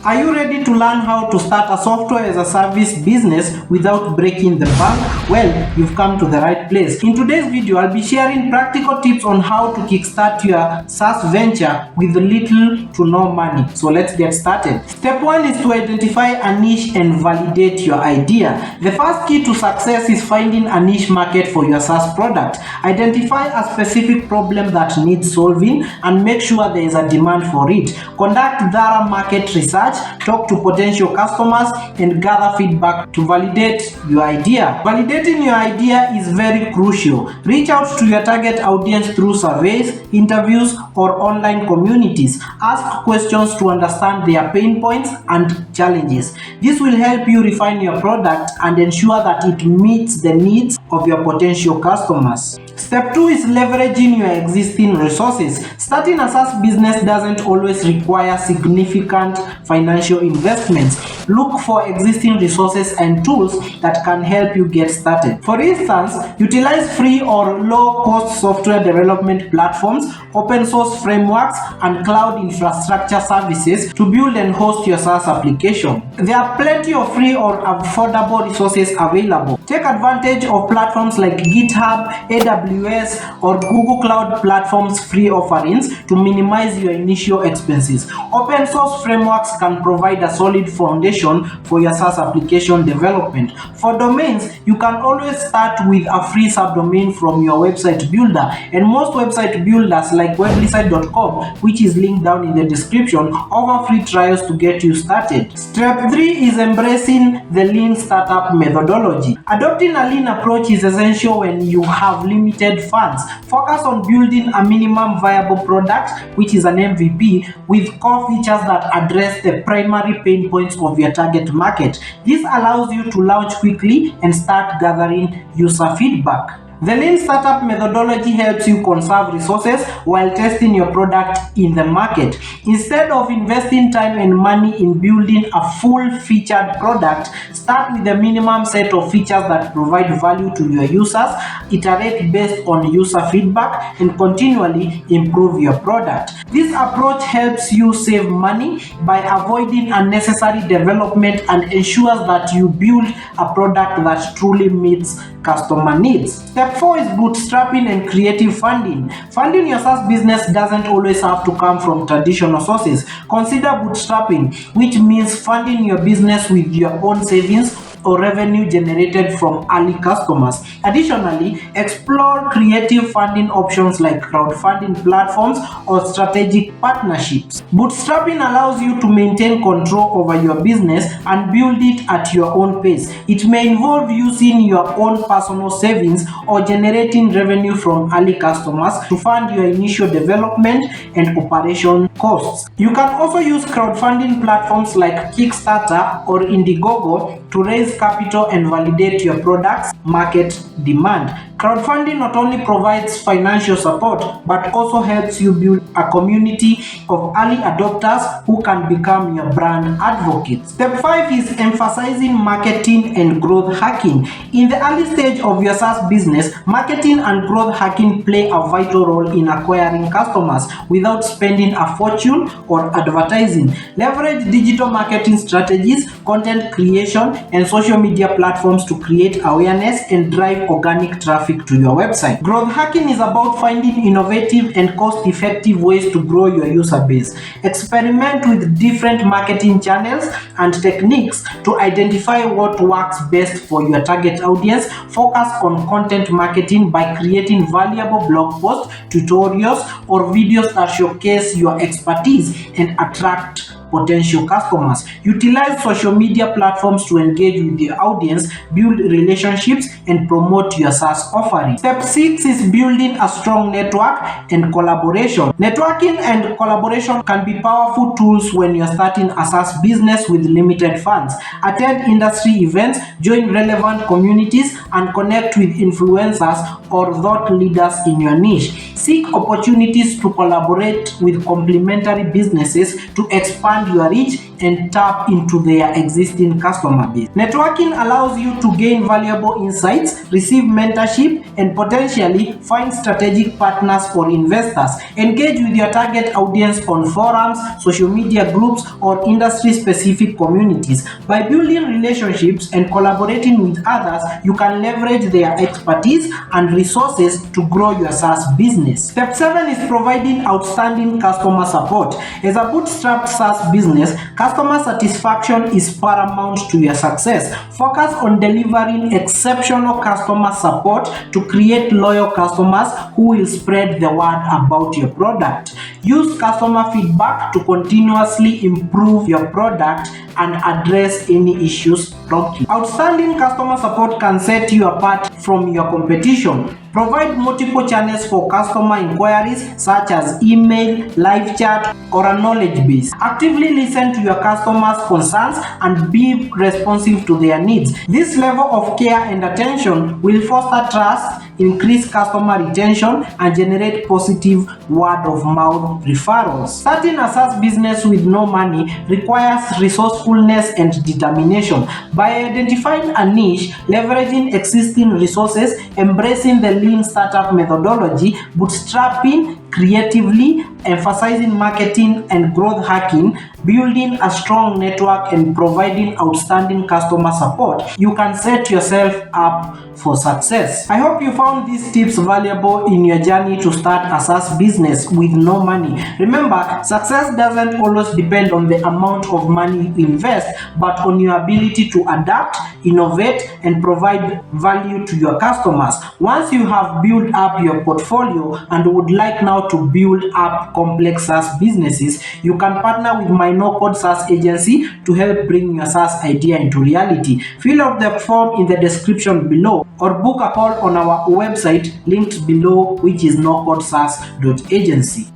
Are you ready to learn how to start a software as a service business without breaking the bank? Well, you've come to the right place. In today's video, I'll be sharing practical tips on how to kickstart your SaaS venture with little to no money. So let's get started. Step 1 is to identify a niche and validate your idea. The first key to success is finding a niche market for your SaaS product. Identify a specific problem that needs solving and make sure there is a demand for it. Conduct thorough market research, talk to potential customers, and gather feedback to validate your idea. Validating your idea is very crucial. Reach out to your target audience through surveys, interviews, or online communities. Ask questions to understand their pain points and challenges. This will help you refine your product and ensure that it meets the needs of your potential customers. Step 2 is leveraging your existing resources. Starting a SaaS business doesn't always require significant financial investments. Look for existing resources and tools that can help you get started. For instance, utilize free or low-cost software development platforms, open source frameworks, and cloud infrastructure services to build and host your SaaS application. There are plenty of free or affordable resources available. Take advantage of platforms like GitHub, AWS, or Google Cloud Platform's free offerings to minimize your initial expenses. Open source frameworks can provide a solid foundation for your SaaS application development. For domains, you can always start with a free subdomain from your website builder, and most website builders like weblicite.com, which is linked down in the description, offer free trials to get you started. Step 3 is embracing the lean startup methodology. Adopting a lean approach is essential when you have limited funds. Focus on building a minimum viable product, which is an MVP, with core features that address the primary pain points of your target market. This allows you to launch quickly and start gathering user feedback. The lean startup methodology helps you conserve resources while testing your product in the market. Instead of investing time and money in building a full-featured product, start with a minimum set of features that provide value to your users, iterate based on user feedback, and continually improve your product. This approach helps you save money by avoiding unnecessary development and ensures that you build a product that truly meets customer needs. Step 4 is bootstrapping and creative funding. Funding your SaaS business doesn't always have to come from traditional sources. Consider bootstrapping, which means funding your business with your own savings or revenue generated from early customers. Additionally, explore creative funding options like crowdfunding platforms or strategic partnerships. Bootstrapping allows you to maintain control over your business and build it at your own pace. It may involve using your own personal savings or generating revenue from early customers to fund your initial development and operation costs. You can also use crowdfunding platforms like Kickstarter or Indiegogo to raise capital and validate your product's market demand. Crowdfunding not only provides financial support but also helps you build a community of early adopters who can become your brand advocates. Step 5 is emphasizing marketing and growth hacking. In the early stage of your SaaS business, marketing and growth hacking play a vital role in acquiring customers without spending a fortune or advertising. Leverage digital marketing strategies, content creation, and social media platforms to create awareness and drive organic traffic to your website. Growth hacking is about finding innovative and cost-effective ways to grow your user base. Experiment with different marketing channels and techniques to identify what works best for your target audience. Focus on content marketing by creating valuable blog posts, tutorials, or videos that showcase your expertise and attract potential customers. Utilize social media platforms to engage with your audience, build relationships, and promote your SaaS offering. Step 6 is building a strong network and collaboration. Networking and collaboration can be powerful tools when you're starting a SaaS business with limited funds. Attend industry events, join relevant communities, and connect with influencers or thought leaders in your niche. Seek opportunities to collaborate with complementary businesses to expand your reach and tap into their existing customer base. Networking allows you to gain valuable insights, receive mentorship, and potentially find strategic partners or investors. Engage with your target audience on forums, social media groups, or industry-specific communities. By building relationships and collaborating with others, you can leverage their expertise and resources to grow your SaaS business. Step 7 is providing outstanding customer support. As a bootstrapped SaaS business, customer satisfaction is paramount to your success. Focus on delivering exceptional customer support to create loyal customers who will spread the word about your product. Use customer feedback to continuously improve your product and address any issues promptly. Outstanding customer support can set you apart from your competition. Provide multiple channels for customer inquiries such as email, live chat, or a knowledge base. Actively listen to your customers' concerns and be responsive to their needs. This level of care and attention will foster trust, increase customer retention, and generate positive word-of-mouth referrals. Starting a SaaS business with no money requires resourcefulness and determination. By identifying a niche, leveraging existing resources, embracing the lean startup methodology, bootstrapping creatively, emphasizing marketing and growth hacking, building a strong network, and providing outstanding customer support, you can set yourself up for success. I hope you found these tips valuable in your journey to start a SaaS business with no money. Remember, success doesn't always depend on the amount of money you invest, but on your ability to adapt, innovate, and provide value to your customers. Once you have built up your portfolio and would like now to build up complex SaaS businesses, you can partner with my no-code SaaS agency to help bring your SaaS idea into reality. Fill out the form in the description below or book a call on our website linked below, which is nocodesaas.agency.